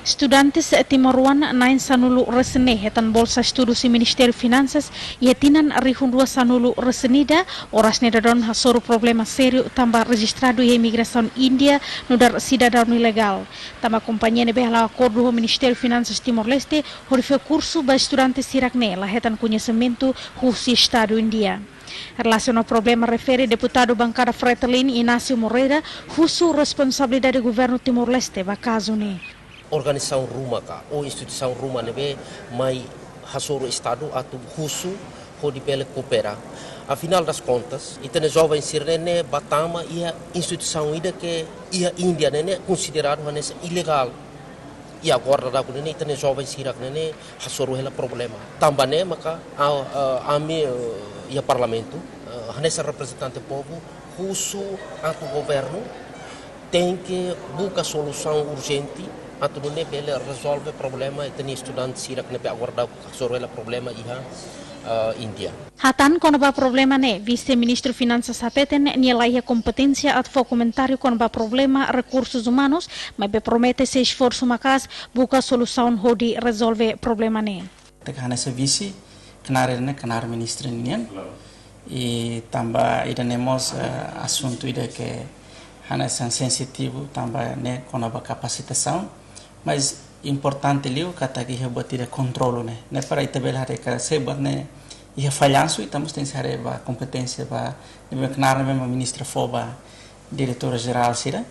Estudantes Timuruan nain sanulu resene hetan bolsa estudos e Ministério Finanças e hetinan rihun dua sanulu resenida oras nedadon hasoro problema sério tambah registrado e imigração Índia no dar cidadão ilegal. Tama companhia nebe hala acordo do Ministério Finanças Timor-Leste horife curso ba estudantes sirakne la hetan conhecimento russo Estado Índia. Relação ao problema refere deputado bancada Fretilin Inácio Moreira, russo responsabilidade do governo Timor-Leste ba caso ne. Organização Ruma ou instituição Ruma nebe mai hasoro Estado atau russo de pele coopera. Afinal das contas, itene jovem sirene batama ia instituição ida que ia Índia nene considerado manes ilegal. E agora da kune itene jovem sirak nene hasoro hela problema. Tambane maka ami ia parlamento hanessa representante povo russo atau governo tem que buscar solução urgente atau não bele resolve problema itene estudante sirak nebe agora hasoro hela problema iha Índia. Hatan kono ba problema ne vice-ministro Finanças Sapeten nilai competência atau comentário kono ba problema recursos humanos, mas be promete se esforço makas buka solução hodi resolve problema ne. Tekana se vice kenar ministro nian e tamba idanemos assunto ida que hana sensitivo tamba ne kono ba capacitação, mas importante liu kata que rebatir controle né para itabel hare ka sebab né ia falhanço e estamos tem hare ba competência ba ne kenar mesmo ministra foba diretora geral sira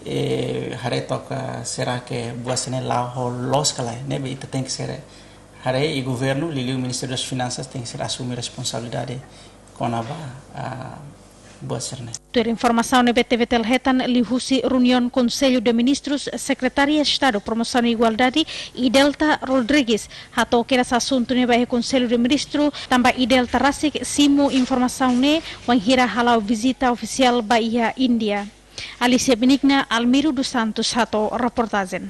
e hare toca será que boa sene lá los kala né ita tem que ser hare e governo liu ministério das finanças tem que ser assumir responsabilidade com a boa serne. Ter informação no BTV Telhetan lihusi reunião Conselho de Ministros Secretaria de Estado Promoção e Igualdade e Delta Rodrigues hato que esse assunto ne vai Conselho de Ministros também e Delta Rasik simu informação ne wanghira halau visita oficial Bahia Índia. Alicia Benigna Almiro dos Santos hato reportagem.